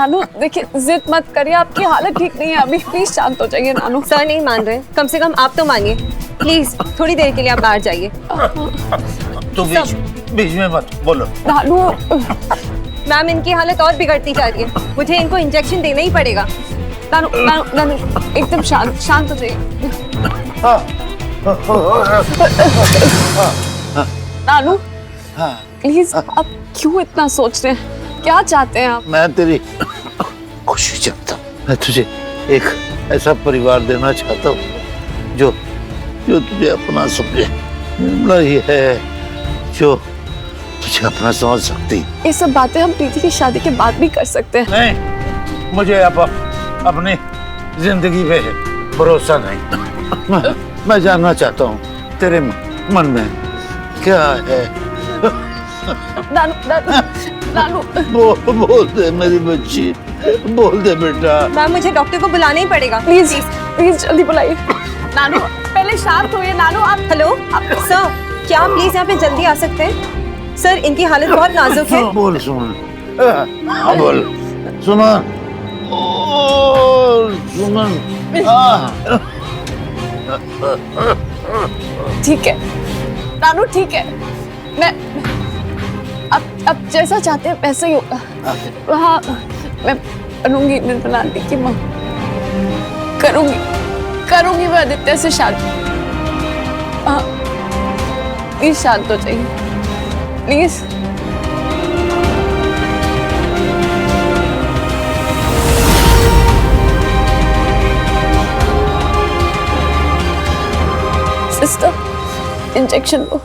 नानू देखिए, जिद मत करिए, आपकी हालत ठीक नहीं है अभी, प्लीज शांत हो जाइए नानू। सर नहीं मान रहे, कम से कम आप तो मानिए प्लीज, थोड़ी देर के लिए आप बाहर जाइए। तू बीच में मत बोलो। नानू मैम इनकी हालत और बिगड़ती जा रही है, मुझे इनको इंजेक्शन देना ही पड़ेगा। नानू नानू नानू एकदम शांत हो जाइए। नानू प्लीज, आप क्यों इतना सोच रहे हैं? क्या चाहते हैं आप? मैं तेरी खुशी चाहता हूँ। मैं तुझे एक ऐसा परिवार देना चाहता हूँ जो जो तुझे अपना समझे। निर्मला ही है जो तुझे अपना समझ सकती। ये सब बातें हम प्रीति की शादी के बाद भी कर सकते हैं। नहीं, मुझे अब अपनी जिंदगी पे भरोसा नहीं। मैं जानना चाहता हूँ तेरे मन में क्या है। नानू नानू नानू बोल दे मेरी बच्ची, बोल दे बेटा। मैम मुझे डॉक्टर को बुलाना ही पड़ेगा। प्लीज प्लीज जल्दी बुलाइए। नानू पहले शांत होइए। नानू आप हेलो सर, क्या आप प्लीज यहाँ पे जल्दी आ सकते हैं? सर इनकी हालत बहुत नाजुक है। बोल सुमन, बोल सुमन, सुमन। ठीक है नानू, ठीक है। मैं अब जैसा चाहते हैं वैसा ही होगा। हाँ, मैं बनूंगी निर्मला आंटी की माँ, करूंगी मैं आदित्य से शादी। हाँ प्लीज शांत हो जाइए प्लीज। सिस्टर इंजेक्शन लो।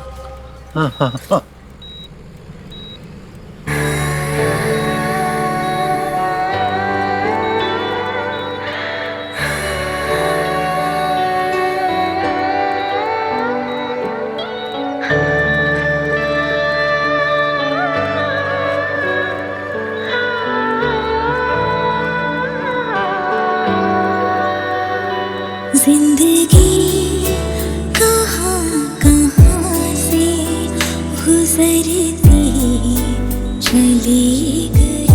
जिंदगी कहाँ कहाँ से गुजरती चली गई।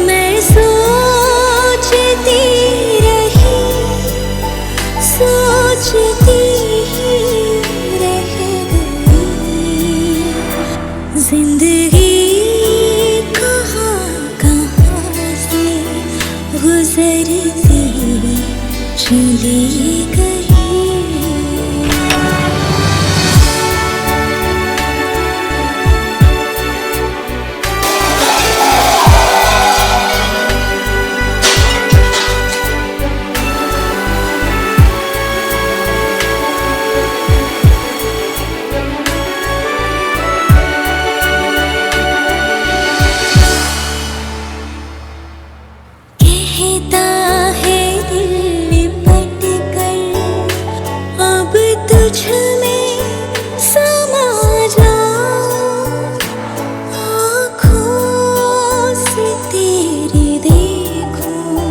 मैं सोचती रही, सोचती ही रह गई। जिंदगी कहाँ कहाँ से गुजरती चली गई। कहता है दिल लिपट कर, अब तुझ में समा जाऊं। आँखों से तेरे देखूं,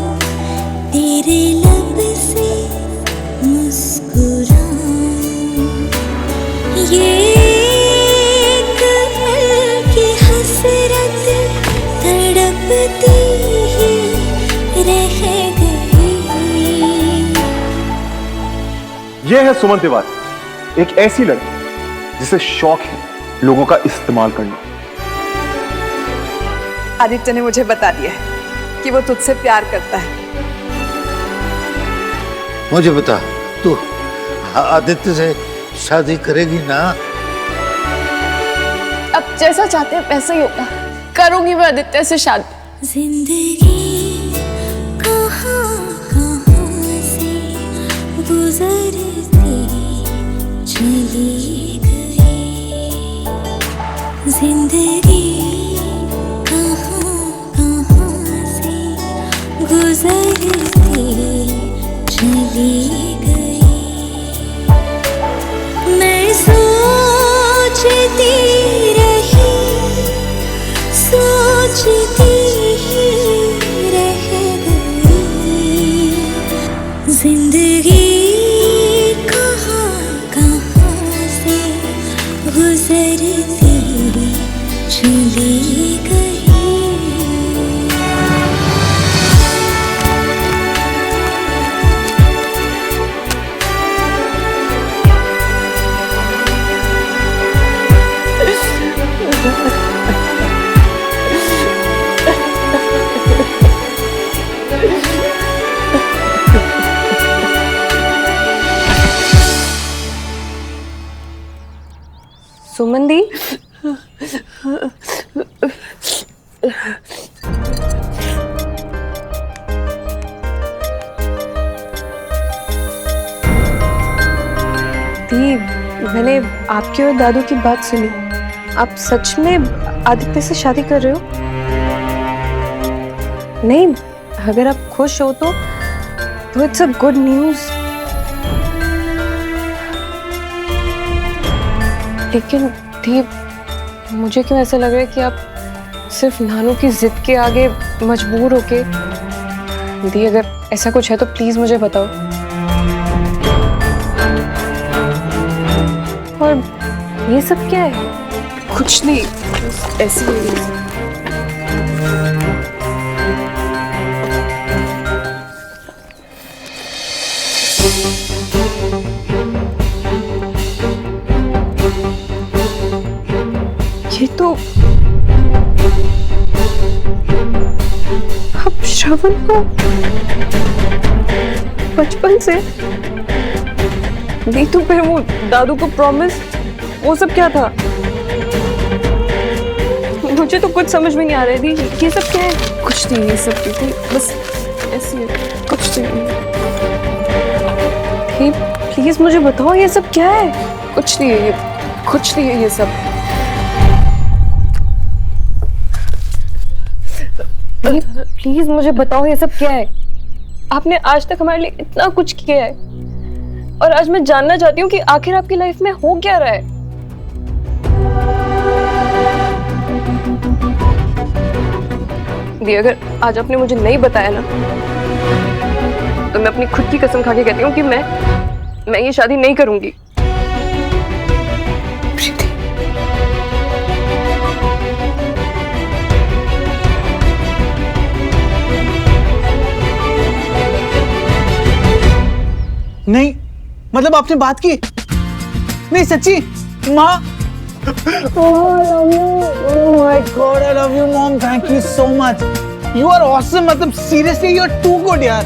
तेरे लब से मुस्कुराऊं। ये एक पल की हसरत तड़पती ही रह गई। यह है सुमन तिवारी, एक ऐसी लड़की जिसे शौक है लोगों का इस्तेमाल करना। आदित्य ने मुझे बता दिया है कि वो तुझसे प्यार करता है। मुझे बता, तू आदित्य से शादी करेगी ना? अब जैसा चाहते हैं वैसा ही होगा, करूंगी मैं आदित्य से शादी। जिंदगी कहाँ कहाँ से गुजरती चली गई। जिंदगी कहाँ कहाँ से गुजरती चली गई। मैं सोचती रही, सोचती ही रह गई। जिंदगी कहाँ कहाँ से गुजरती चली गई। सुमन दी, दी, मैंने आपकी और दादू की बात सुनी। आप सच में आदित्य से शादी कर रहे हो? नहीं, अगर आप खुश हो तो इट्स अ गुड न्यूज। लेकिन दी, मुझे क्यों ऐसा लग रहा है कि आप सिर्फ नानू की जिद के आगे मजबूर होके। दी, अगर ऐसा कुछ है तो प्लीज मुझे बताओ। और ये सब क्या है? कुछ नहीं, बस ऐसे ही। ये तो अब श्रवण को बचपन से। नहीं तो फिर वो दादू को प्रॉमिस, वो सब क्या था? मुझे तो कुछ समझ में नहीं आ रहा है दी, ये सब क्या है? कुछ नहीं, ये सब थी बस ऐसे ही, कुछ नहीं। दी, प्लीज मुझे बताओ ये सब क्या है? कुछ नहीं है ये, कुछ नहीं है ये सब। दी, प्लीज मुझे बताओ ये सब क्या है? आपने आज तक हमारे लिए इतना कुछ किया है और आज मैं जानना चाहती हूँ कि आखिर आपकी लाइफ में हो क्या रहा है। दी, अगर आज आपने मुझे नहीं बताया ना तो मैं अपनी खुद की कसम खा के कहती हूँ कि मैं ये शादी नहीं करूंगी। प्रीति, नहीं, मतलब आपने बात की? नहीं सच्ची माँ? Oh, I love you. Oh my God, I love you, mom. Thank you so much. You are awesome. मतलब seriously, you are too good यार।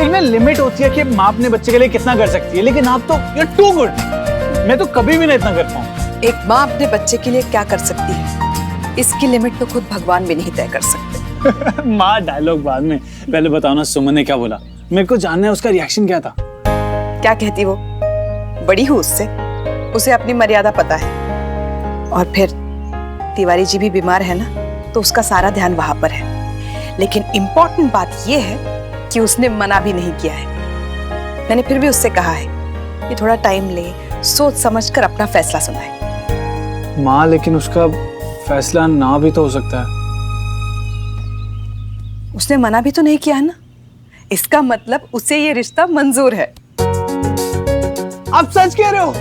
एक ना लिमिट होती है कि माँ अपने बच्चे के लिए कितना कर सकती है, लेकिन आप तो you are too good. मैं तो कभी भी नहीं इतना कर पाऊँ। एक माँ अपने बच्चे के लिए क्या कर सकती है, इसकी लिमिट तो खुद भगवान भी नहीं तय कर सकते। माँ डायलॉग बाद में, पहले बताओ ना सुमन ने क्या बोला? मेरे को जानना है उसका रिएक्शन क्या था। क्या कहती वो? बड़ी हूँ उससे, उसे अपनी मर्यादा पता है। और फिर तिवारी जी भी बीमार है ना, तो उसका सारा ध्यान वहां पर है। लेकिन इम्पोर्टेंट बात यह है कि उसने मना भी नहीं किया है। मैंने फिर भी उससे कहा है कि थोड़ा टाइम ले, सोच समझकर अपना फैसला सुनाए। माँ, लेकिन उसका फैसला ना भी तो हो सकता है। उसने मना भी तो नहीं किया है ना, इसका मतलब उसे ये रिश्ता मंजूर है। आप सच कह रहे हो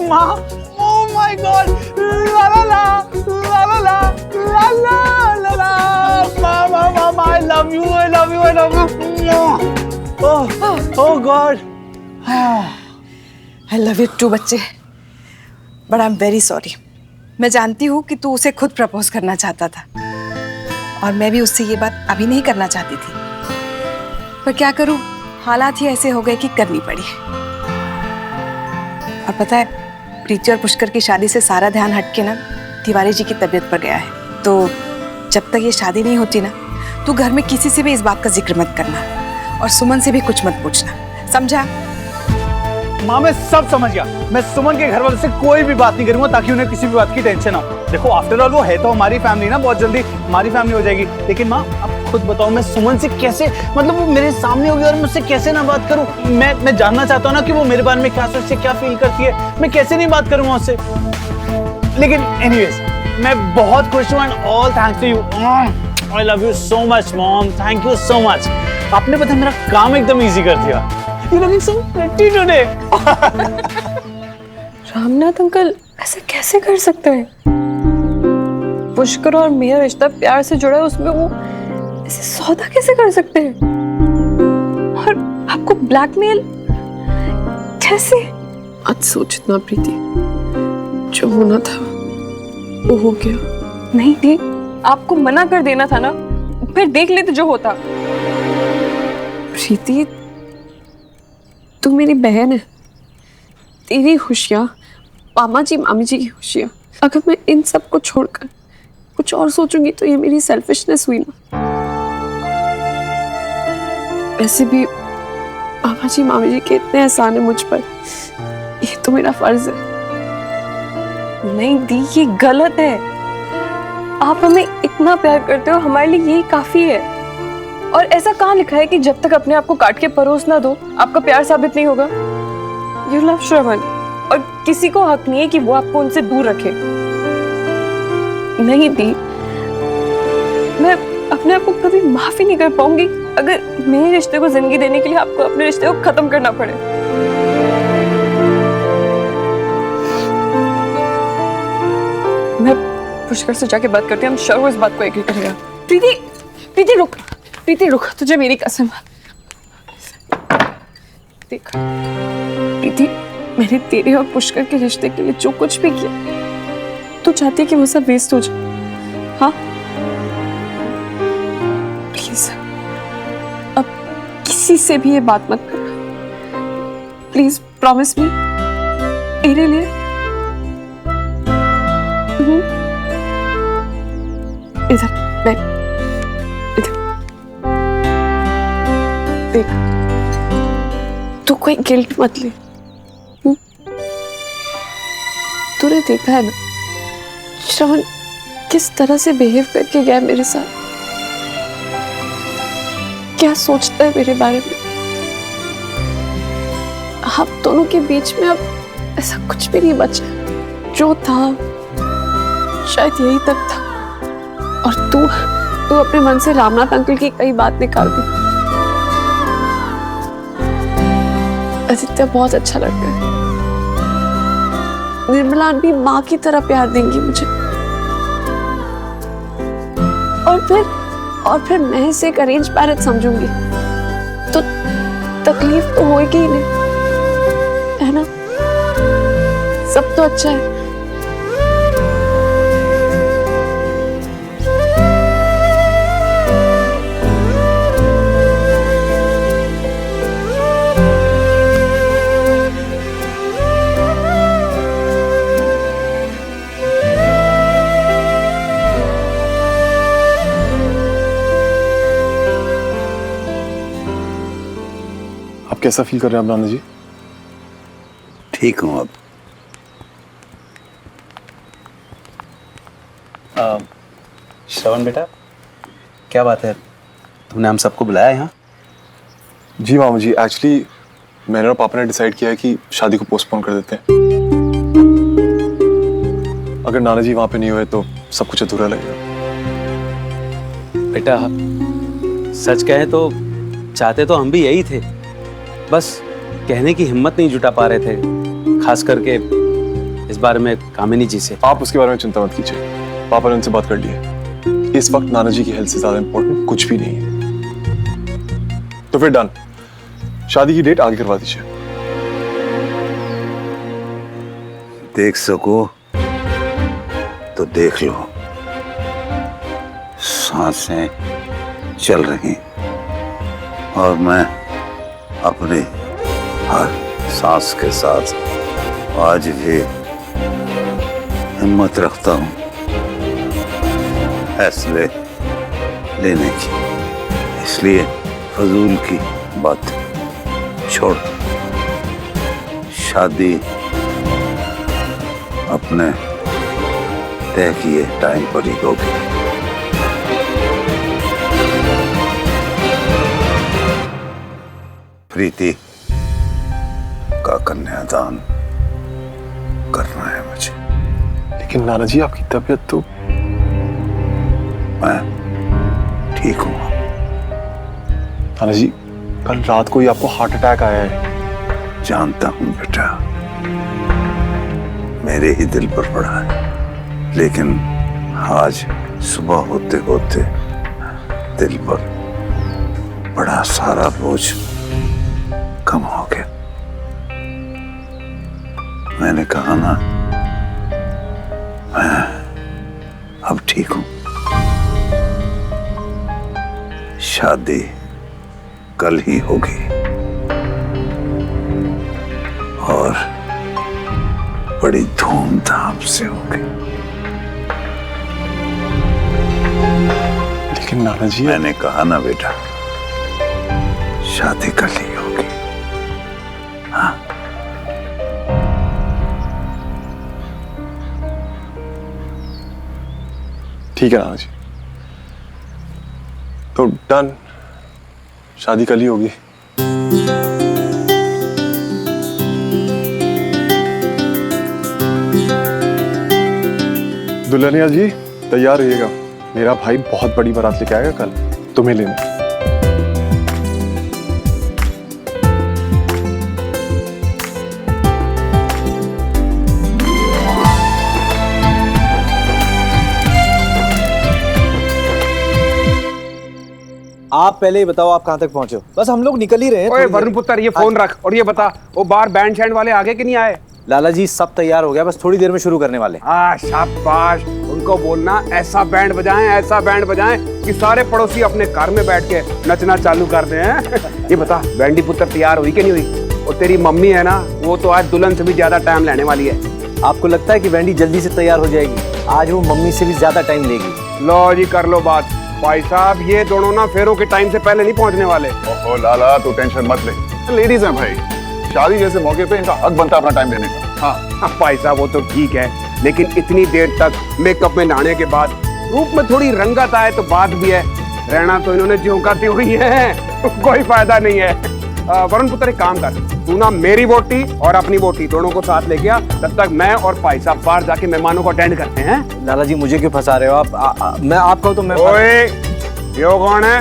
माँ? ओह माय गॉड, ला ला ला ला ला ला ला ला ला ला, माँ माँ माँ, I love you, I love you, I love you। Oh God, I love you too बच्चे, but I'm very sorry। मैं जानती हूँ कि तू उसे खुद प्रपोज करना चाहता था और मैं भी उससे ये बात अभी नहीं करना चाहती थी, पर क्या करूँ, हालात ही ऐसे हो गए कि करनी पड़ी। और पता है, प्रीति और पुष्कर की शादी से सारा ध्यान हटके ना तिवारी जी की तबीयत पर गया है। तो जब तक ये शादी नहीं होती ना, तू घर में किसी से भी इस बात का जिक्र मत करना और सुमन से भी कुछ मत पूछना, समझा? माँ मैं सब समझ गया। मैं सुमन के घर वालों से कोई भी बात नहीं करूंगा ताकि उन्हें किसी भी बात की टेंशन ना हो। देखो आफ्टर ऑल वो है तो हमारी फैमिली ना, बहुत जल्दी हमारी फैमिली हो जाएगी। लेकिन माँ आप खुद बताओ, मैं सुमन से कैसे, मतलब वो मेरे सामने होगी और मैं उससे कैसे ना बात करूं? मैं जानना चाहता हूँ ना कि वो मेरे बारे में क्या सोचती है, क्या फील करती है। मैं कैसे नहीं बात करूंगा उससे? लेकिन एनीवेज मैं बहुत खुश हूँ and all thanks to you. I love you so much mom, thank you so much. आपने पता मेरा काम एकदम इजी कर दिया। You looking so pretty today। Ramnath uncle ऐसे कैसे कर सकते हैं? पुष्कर और मेरा रिश्ता प्यार से जुड़ा है, उसमें वो ऐसे सौदा कैसे कर सकते हैं? और आपको ब्लैकमेल कैसे? आज सोच इतना प्रीति, जो होना था वो हो गया। नहीं थी, आपको मना कर देना था ना, फिर देख लेते जो होता। प्रीति तू मेरी बहन है, तेरी खुशियाँ मामा जी मामी जी की खुशियाँ, अगर मैं इन सब को छोड़कर कुछ और सोचूंगी तो ये मेरी सेल्फिशनेस हुई ना। वैसे भी मामा जी मामी जी के इतने एहसान है मुझ पर, ये तो मेरा फर्ज है। नहीं दी, ये गलत है। आप हमें इतना प्यार करते हो, हमारे लिए यही काफी है। और ऐसा कहाँ लिखा है कि जब तक अपने आप को काट के परोस ना दो आपका प्यार साबित नहीं होगा। यू लव श्रवण और किसी को हक नहीं है कि वो आपको उनसे दूर रखे। नहीं दी, मैं अपने आप को कभी माफ ही नहीं कर पाऊंगी अगर मेरे रिश्ते को जिंदगी देने के लिए आपको अपने रिश्ते को खत्म करना पड़े। मैं पुष्कर से जाके बात करती हूँ, I'm sure वो इस बात को एग्री करेगा। प्रीति, प्रीति रुक, प्रीति रुक, तुझे मेरी कसम। देख प्रीति, मैंने तेरे और पुष्कर के रिश्ते के लिए जो कुछ भी किया, तू चाहती है कि वो सब वेस्ट हो जाए? हाँ प्लीज अब किसी से भी ये बात मत कर, प्लीज प्रॉमिस मी, मेरे लिए। इधर बैठ, इधर देख, तू कोई गिल्ट मत ले। तूने देखा है ना श्रवण किस तरह से बिहेव करके गया मेरे साथ, क्या सोचता है मेरे बारे में। आप दोनों के बीच में अब ऐसा कुछ भी नहीं बचा, जो था शायद यही तक था। और तू अपने मन से रामनाथ अंकल की कई बात निकाल दी। आदित्य बहुत अच्छा लड़का है, निर्मला भी माँ की तरह प्यार देंगी मुझे। और फिर मैं इसे एक अरेंज मैरिज समझूंगी तो तकलीफ तो होगी ही नहीं, है ना? सब तो अच्छा है। आप कैसा फील कर रहे हैं नाना जी? ठीक हूँ अब। श्रवण बेटा, क्या बात है, तुमने हम सबको बुलाया यहाँ? जी मामा जी, एक्चुअली मैंने और पापा ने डिसाइड किया है कि शादी को पोस्टपोन कर देते हैं। अगर नाना जी वहां पे नहीं हुए तो सब कुछ अधूरा लगेगा। बेटा सच कहें तो चाहते तो हम भी यही थे, बस कहने की हिम्मत नहीं जुटा पा रहे थे, खास करके इस बारे में कामिनी जी से। आप उसके बारे में चिंता मत कीजिए, पापा ने उनसे बात कर ली है। इस वक्त नाना जी की हेल्थ से ज्यादा इंपॉर्टेंट कुछ भी नहीं है। तो फिर डन, शादी की डेट आगे करवा दीजिए। देख सको तो देख लो, सांसें चल रही और मैं अपनी हर सांस के साथ आज भी हिम्मत रखता हूँ फैसले लेने की। इसलिए फजूल की बात छोड़, शादी अपने तय किए टाइम पर ही होगी। प्रीति का कन्यादान करना है मुझे। लेकिन नाना जी आपकी तबीयत तो। मैं ठीक हूँ नाना जी, कल रात को ही आपको हार्ट अटैक आया है। जानता हूँ बेटा, मेरे ही दिल पर पड़ा है, लेकिन आज सुबह होते होते दिल पर बड़ा सारा बोझ कम हो गया। मैंने कहा ना, मैं अब ठीक हूं। शादी कल ही होगी और बड़ी धूमधाम से होगी। लेकिन नाना जी, मैंने कहा ना बेटा, शादी कर ली होगी। हाँ, ठीक है नाना जी, तो डन, शादी कल ही होगी। दुल्हनिया जी तैयार रहिएगा, मेरा भाई बहुत बड़ी बारात लेके आएगा कल तुम्हें लेने। आप पहले ही बताओ आप कहाँ तक पहुंचे हो? बस हम लोग निकल ही रहे हैं। ओए वरुण पुत्र, ये फोन रख और ये बता, वो बाहर बैंड शैंड वाले आगे कि नहीं आए? लाला जी सब तैयार हो गया, बस थोड़ी देर में शुरू करने वाले। शाबाश, उनको बोलना ऐसा बैंड बजाएं कि सारे पड़ोसी अपने कार में बैठ के नचना चालू कर दें। ये बता, बैंडी पुत्र तैयार हुई कि नहीं हुई? और तेरी मम्मी है ना, वो तो आज दुल्हन से भी ज्यादा टाइम लेने वाली है। आपको लगता है कि बैंडी जल्दी से तैयार हो जाएगी? आज वो मम्मी से भी ज्यादा टाइम लेगी। लो जी, कर लो बात। भाई साहब, ये दोनों ना फेरों के टाइम से पहले नहीं पहुंचने वाले। ओहो लाला, तू टेंशन मत ले, लेडीज हैं भाई, शादी जैसे मौके पे इनका हक बनता है अपना टाइम देने का। हाँ भाई साहब, वो तो ठीक है, लेकिन इतनी देर तक मेकअप में नहाने के बाद रूप में थोड़ी रंगत आए तो बात भी है। रहना तो इन्होंने झोंकाती हुई है, कोई फायदा नहीं है। वरुण पुत्र, एक काम कर, तू ना मेरी वोटी और अपनी वोटी दोनों को साथ लेके आ, तब तक मैं और भाई साहब बाहर जाके मेहमानों को अटेंड करते हैं। लाला जी मुझे क्यों फंसा रहे हो आप? मैं आपको तो मैं ओए, यो कौन है?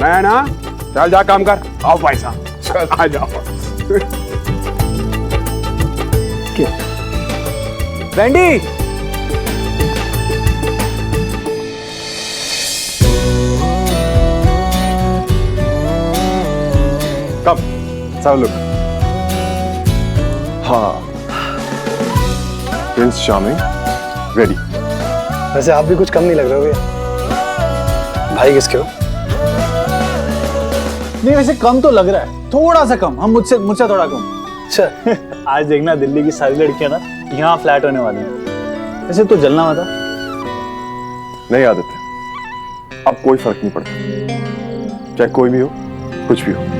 मैं ना, चल जा काम कर। आओ भाई साहब, आ जाओ। बैंडी कब सब लोग, हाँ, प्रिंस चार्मिंग रेडी। वैसे आप भी कुछ कम नहीं लग रहे हो भैया। भाई किसके हो? नहीं, वैसे कम तो लग रहा है, थोड़ा सा कम। हम मुझसे थोड़ा कम। अच्छा, आज देखना दिल्ली की सारी लड़कियां ना यहाँ फ्लैट होने वाली हैं। वैसे तो जलना मत। नहीं आदत है, अब कोई फर्क नहीं पड़ता, चाहे कोई भी हो, कुछ भी हो।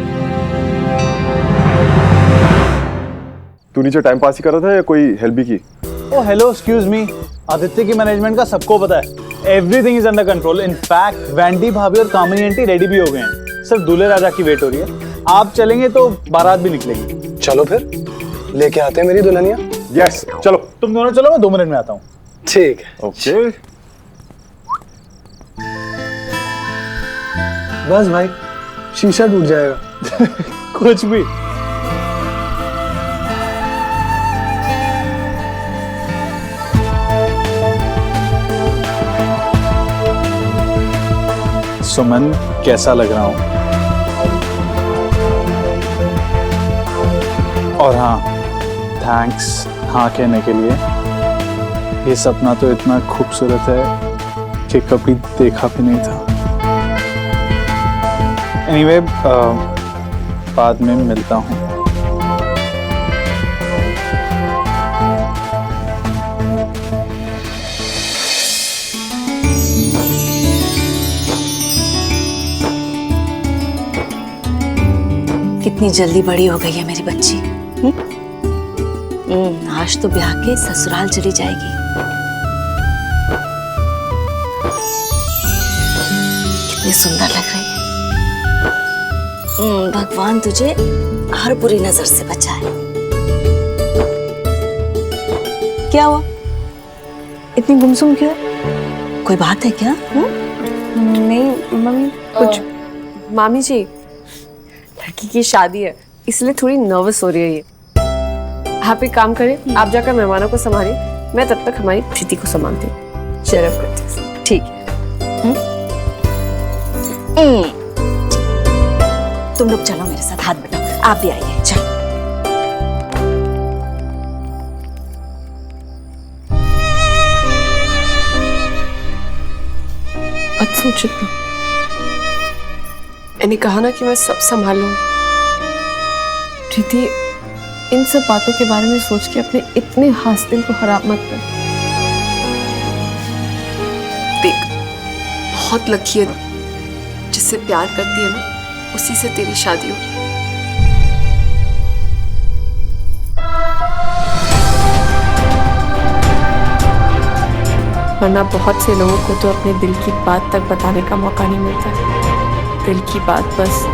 तू नीचे टाइम पास ही कर रहा था या कोई हेल्प भी की? ओ हेलो, एक्सक्यूज मी, आदित्य की मैनेजमेंट का सबको पता है, everything is under control. In fact Vendée भाभी और कामिनी आंटी रेडी भी हो गए हैं, सिर्फ दूल्हे राजा की वेट हो रही है। आप चलेंगे तो बारात भी निकलेगी। चलो फिर लेके आते हैं मेरी दुल्हनिया। यस, चलो। तुम दोनों चलो, मैं 2 मिनट में आता हूँ। ठीक है। ओके। बस भाई, शीशा टूट जाएगा। कुछ भी। सुमन, कैसा लग रहा हूँ? और हाँ, थैंक्स हाँ कहने के लिए। ये सपना तो इतना खूबसूरत है कि कभी देखा भी नहीं था। एनीवे, बाद में मिलता हूँ। कितनी जल्दी बड़ी हो गई है मेरी बच्ची। आज तो ब्याह के ससुराल चली जाएगी। कितनी सुंदर लग रही है। भगवान तुझे हर बुरी नजर से बचाए। क्या हुआ, इतनी गुमसुम क्यों? कोई बात है क्या? नहीं मम्मी, कुछ। मामी जी, लड़की की शादी है, इसलिए थोड़ी नर्वस हो रही है ये। आप एक काम करें, आप जाकर मेहमानों को संभालें, मैं तब तक हमारी प्रीति को संभालती हूँ। शरफ करती। ठीक है। तुम लोग चलो मेरे साथ, हाथ बटाओ। आप भी आइए, चलो। सोच, मैंने कहा ना कि मैं सब संभाल लूं। प्रीति, इन सब बातों के बारे में सोच के अपने इतने हास दिल को खराब मत कर। देख, बहुत लकी है, जिससे प्यार करती है ना उसी से तेरी शादी हो रही है। वरना बहुत से लोगों को तो अपने दिल की बात तक बताने का मौका नहीं मिलता है। दिल की बात बस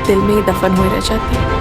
दिल में ही दफन हो रह जाती है।